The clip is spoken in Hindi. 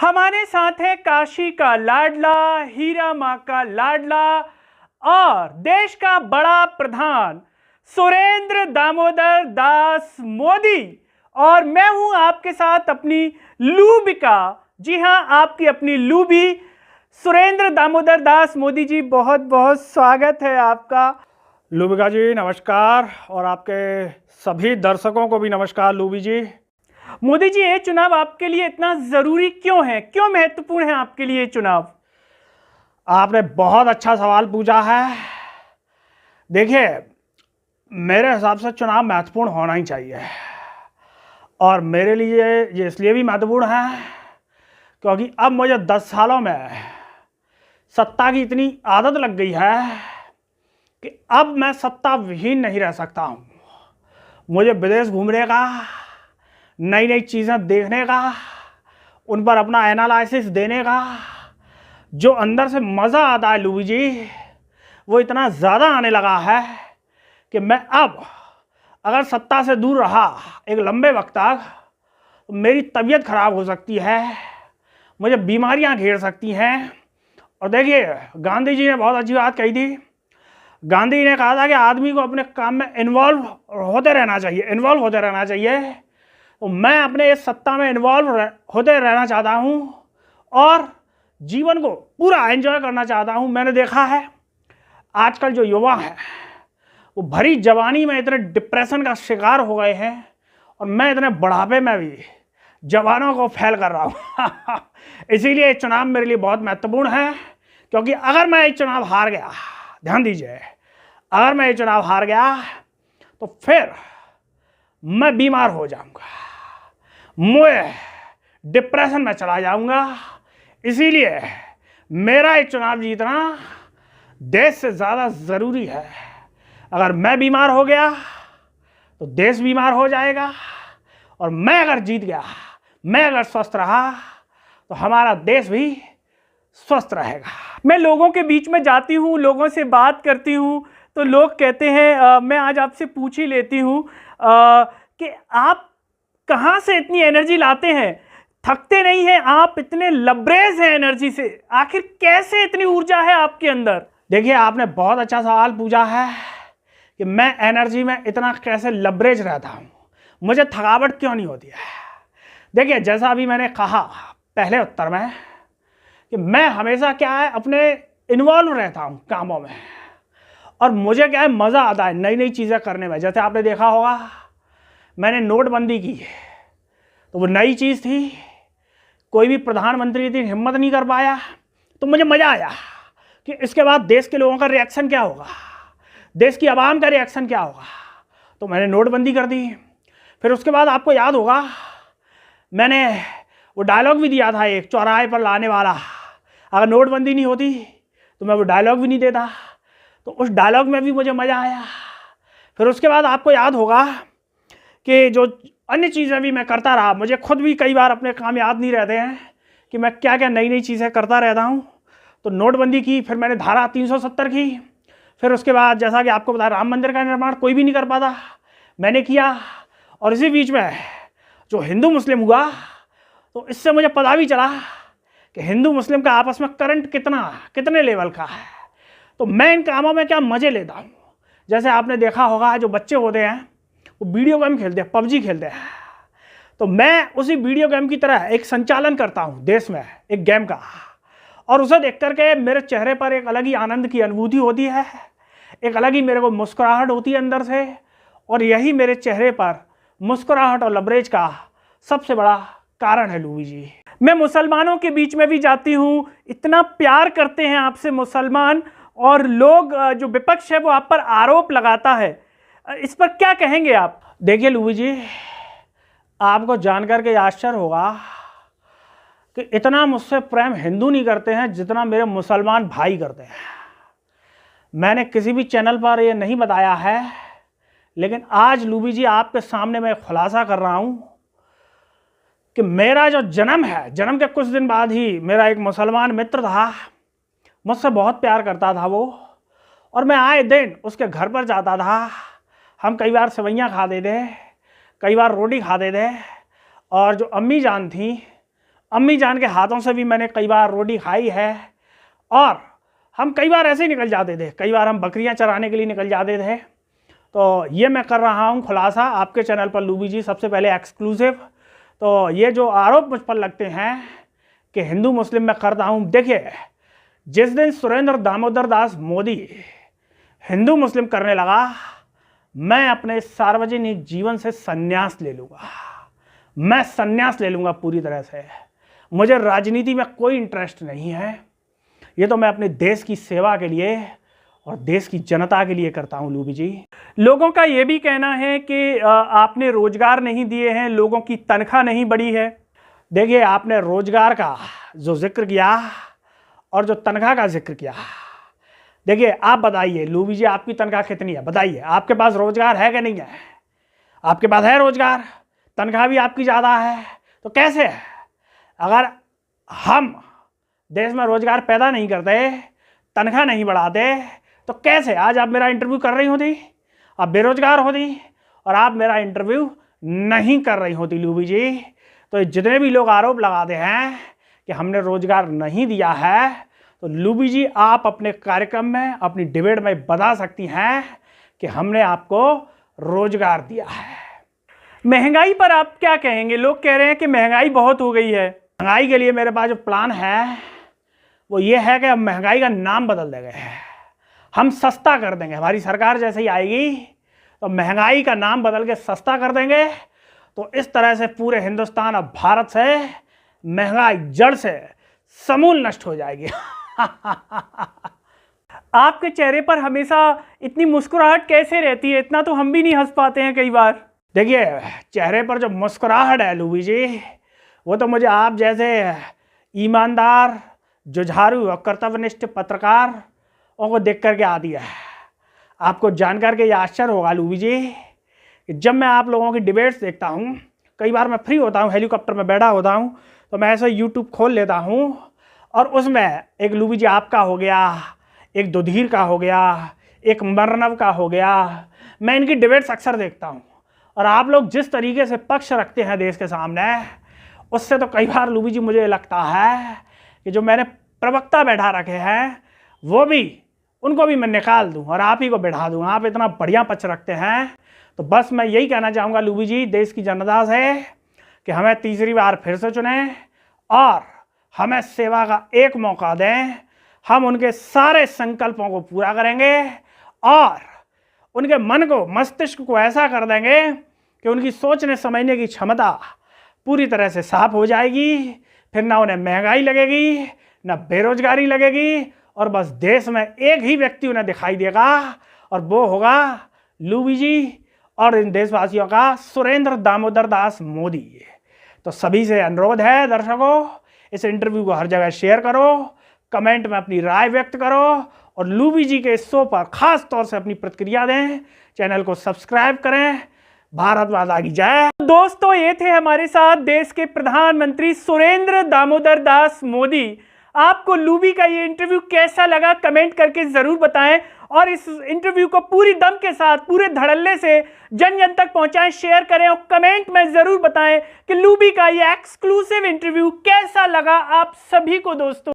हमारे साथ है काशी का लाडला, हीरा माँ का लाडला और देश का बड़ा प्रधान सुरेंद्र दामोदर दास मोदी। और मैं हूं आपके साथ अपनी लूबिका। जी हां, आपकी अपनी लूबी सुरेंद्र दामोदर दास मोदी जी। बहुत बहुत स्वागत है आपका। लूबिका जी नमस्कार, और आपके सभी दर्शकों को भी नमस्कार। लूबी जी, मोदी जी, ये चुनाव आपके लिए इतना जरूरी क्यों है, क्यों महत्वपूर्ण है आपके लिए चुनाव? आपने बहुत अच्छा सवाल पूछा है। देखिए, मेरे हिसाब से चुनाव महत्वपूर्ण होना ही चाहिए, और मेरे लिए ये इसलिए भी महत्वपूर्ण है क्योंकि अब मुझे 10 सालों में सत्ता की इतनी आदत लग गई है कि अब मैं सत्ता विहीन नहीं रह सकता हूँ। मुझे विदेश घूमने का, नई नई चीज़ें देखने का, उन पर अपना एनालिसिस देने का जो अंदर से मज़ा आता है लूबी जी, वो इतना ज़्यादा आने लगा है कि मैं अब अगर सत्ता से दूर रहा एक लंबे वक्त तक तो मेरी तबीयत खराब हो सकती है, मुझे बीमारियां घेर सकती हैं। और देखिए, गांधी जी ने बहुत अच्छी बात कही थी। गांधी जी ने कहा था कि आदमी को अपने काम में इन्वॉल्व होते रहना चाहिए। तो मैं अपने इस सत्ता में इन्वॉल्व होते रहना चाहता हूँ और जीवन को पूरा एंजॉय करना चाहता हूँ। मैंने देखा है आजकल जो युवा हैं वो भरी जवानी में इतने डिप्रेशन का शिकार हो गए हैं, और मैं इतने बुढ़ापे में भी जवानों को फेल कर रहा हूँ। इसीलिए ये चुनाव मेरे लिए बहुत महत्वपूर्ण है, क्योंकि अगर मैं ये चुनाव हार गया, ध्यान दीजिए, अगर मैं ये चुनाव हार गया तो फिर मैं बीमार हो जाऊंगा, मैं डिप्रेशन में चला जाऊंगा। इसीलिए मेरा ये चुनाव जीतना देश से ज़्यादा ज़रूरी है। अगर मैं बीमार हो गया तो देश बीमार हो जाएगा, और मैं अगर जीत गया, मैं अगर स्वस्थ रहा तो हमारा देश भी स्वस्थ रहेगा। मैं लोगों के बीच में जाती हूँ, लोगों से बात करती हूँ, तो लोग कहते हैं, मैं आज आपसे पूछ ही लेती हूँ कि आप कहाँ से इतनी एनर्जी लाते हैं? थकते नहीं हैं आप, इतने लबरेज हैं एनर्जी से। आखिर कैसे इतनी ऊर्जा है आपके अंदर? देखिए, आपने बहुत अच्छा सवाल पूछा है कि मैं एनर्जी में इतना कैसे लबरेज रहता हूँ, मुझे थकावट क्यों नहीं होती है। देखिए, जैसा अभी मैंने कहा पहले उत्तर में कि मैं हमेशा क्या है अपने इन्वॉल्व रहता हूँ कामों में, और मुझे क्या है मज़ा आता है नई नई चीज़ें करने में। जैसे आपने देखा होगा मैंने नोटबंदी की, तो वो नई चीज़ थी, कोई भी प्रधानमंत्री इतनी हिम्मत नहीं कर पाया, तो मुझे मज़ा आया कि इसके बाद देश के लोगों का रिएक्शन क्या होगा, देश की आवाम का रिएक्शन क्या होगा। तो मैंने नोटबंदी कर दी। फिर उसके बाद आपको याद होगा मैंने वो डायलॉग भी दिया था एक चौराहे पर लाने वाला, अगर नोटबंदी नहीं होती तो मैं वो डायलॉग भी नहीं देता। तो उस डायलॉग में भी मुझे मज़ा आया। फिर उसके बाद आपको याद होगा कि जो अन्य चीज़ें भी मैं करता रहा, मुझे खुद भी कई बार अपने काम याद नहीं रहते हैं कि मैं क्या क्या नई नई चीज़ें करता रहता हूँ। तो नोटबंदी की, फिर मैंने धारा 370 की, फिर उसके बाद जैसा कि आपको पता राम मंदिर का निर्माण कोई भी नहीं कर पाता, मैंने किया। और इसी बीच में जो हिंदू मुस्लिम हुआ, तो इससे मुझे पता भी चला कि हिंदू मुस्लिम का आपस में करंट कितने लेवल का है। तो मैं इन कामों में क्या मज़े लेता हूँ। जैसे आपने देखा होगा जो बच्चे होते हैं वो वीडियो गेम खेलते हैं, पबजी खेलते हैं, तो मैं उसी वीडियो गेम की तरह एक संचालन करता हूँ देश में एक गेम का, और उसे देख करके मेरे चेहरे पर एक अलग ही आनंद की अनुभूति होती है, एक अलग ही मेरे को मुस्कुराहट होती है अंदर से। और यही मेरे चेहरे पर मुस्कुराहट और लबरेज का सबसे बड़ा कारण है लूबी जी। मैं मुसलमानों के बीच में भी जाती हूँ, इतना प्यार करते हैं आपसे मुसलमान, और लोग जो विपक्ष है वो आप पर आरोप लगाता है, इस पर क्या कहेंगे आप? देखिए लूबी जी, आपको जानकर के आश्चर्य होगा कि इतना मुझसे प्रेम हिंदू नहीं करते हैं जितना मेरे मुसलमान भाई करते हैं। मैंने किसी भी चैनल पर ये नहीं बताया है, लेकिन आज लूबी जी आपके सामने मैं खुलासा कर रहा हूँ कि मेरा जो जन्म है, जन्म के कुछ दिन बाद ही मेरा एक मुसलमान मित्र था, मुझसे बहुत प्यार करता था वो, और मैं आए दिन उसके घर पर जाता था। हम कई बार सेवइयाँ खाते थे, कई बार रोटी खाते थे, और जो अम्मी जान थी अम्मी जान के हाथों से भी मैंने कई बार रोटी खाई है। और हम कई बार ऐसे ही निकल जाते थे, कई बार हम बकरियां चराने के लिए निकल जाते थे। तो ये मैं कर रहा हूँ खुलासा आपके चैनल पर लूबी जी, सबसे पहले एक्सक्लूसिव। तो ये जो आरोप मुझ पर लगते हैं कि हिंदू मुस्लिम में करता हूँ, देखिए जिस दिन सुरेंद्र दामोदर दास मोदी हिंदू मुस्लिम करने लगा, मैं अपने सार्वजनिक जीवन से संन्यास ले लूँगा। मैं संन्यास ले लूँगा पूरी तरह से। मुझे राजनीति में कोई इंटरेस्ट नहीं है। ये तो मैं अपने देश की सेवा के लिए और देश की जनता के लिए करता हूँ लूबी जी। लोगों का ये भी कहना है कि आपने रोजगार नहीं दिए हैं, लोगों की तनख्वाह नहीं बढ़ी है। देखिए, आपने रोजगार का जो जिक्र किया और जो तनख्वाह का जिक्र किया, देखिए आप बताइए लूबी जी, आपकी तनख्वाह कितनी है बताइए? आपके पास रोजगार है कि नहीं है? आपके पास है रोजगार, तनख्वाह भी आपकी ज़्यादा है, तो कैसे है? अगर हम देश में रोजगार पैदा नहीं करते, तनख्वाह नहीं बढ़ाते, तो कैसे आज आप मेरा इंटरव्यू कर रही होती? आप बेरोजगार होती और आप मेरा इंटरव्यू नहीं कर रही होती लूबी जी। तो जितने भी लोग आरोप लगाते हैं कि हमने रोजगार नहीं दिया है, तो लूबी जी आप अपने कार्यक्रम में, अपनी डिबेट में बता सकती हैं कि हमने आपको रोजगार दिया है। महंगाई पर आप क्या कहेंगे? लोग कह रहे हैं कि महंगाई बहुत हो गई है। महंगाई के लिए मेरे पास जो प्लान है वो ये है कि हम महंगाई का नाम बदल देंगे, हम सस्ता कर देंगे। हमारी सरकार जैसे ही आएगी तो महंगाई का नाम बदल के सस्ता कर देंगे। तो इस तरह से पूरे हिंदुस्तान और भारत से महंगाई जड़ से समूल नष्ट हो जाएगी। आपके चेहरे पर हमेशा इतनी मुस्कुराहट कैसे रहती है? इतना तो हम भी नहीं हंस पाते हैं कई बार। देखिए, चेहरे पर जो मुस्कुराहट है लूबी जी, वो तो मुझे आप जैसे ईमानदार, जुझारू और कर्तव्यनिष्ठ पत्रकारों को देख करके आती है। आपको जानकर के ये आश्चर्य होगा लूबी जी कि जब मैं आप लोगों की डिबेट्स देखता हूँ, कई बार मैं फ्री होता हूँ, हेलीकॉप्टर में बैठा होता हूँ, तो मैं ऐसे यूट्यूब खोल लेता हूँ और उसमें एक लूबी जी आपका हो गया, एक दुधीर का हो गया, एक मरनव का हो गया। मैं इनकी डिबेट्स अक्सर देखता हूँ और आप लोग जिस तरीके से पक्ष रखते हैं देश के सामने, उससे तो कई बार लूबी जी मुझे लगता है कि जो मैंने प्रवक्ता बैठा रखे हैं वो भी, उनको भी मैं निकाल दूं और आप ही को बैठा दूं। आप इतना बढ़िया पक्ष रखते हैं। तो बस मैं यही कहना चाहूँगा लूबी जी देश की जनता से कि हमें तीसरी बार फिर से चुनें और हमें सेवा का एक मौका दें। हम उनके सारे संकल्पों को पूरा करेंगे और उनके मन को, मस्तिष्क को ऐसा कर देंगे कि उनकी सोचने समझने की क्षमता पूरी तरह से साफ हो जाएगी। फिर ना उन्हें महंगाई लगेगी, ना बेरोजगारी लगेगी, और बस देश में एक ही व्यक्ति उन्हें दिखाई देगा और वो होगा लूबी जी और इन देशवासियों का सुरेंद्र दामोदर दास मोदी। तो सभी से अनुरोध है दर्शकों, इस इंटरव्यू को हर जगह शेयर करो, कमेंट में अपनी राय व्यक्त करो और लूबी जी के शो पर खास तौर से अपनी प्रतिक्रिया दें। चैनल को सब्सक्राइब करें। भारत माता की जय। दोस्तों, ये थे हमारे साथ देश के प्रधानमंत्री सुरेंद्र दामोदर दास मोदी। आपको लूबी का ये इंटरव्यू कैसा लगा कमेंट करके जरूर बताएं और इस इंटरव्यू को पूरी दम के साथ, पूरे धड़ल्ले से जन जन तक पहुंचाएं, शेयर करें और कमेंट में जरूर बताएं कि लूबी का ये एक्सक्लूसिव इंटरव्यू कैसा लगा आप सभी को। दोस्तों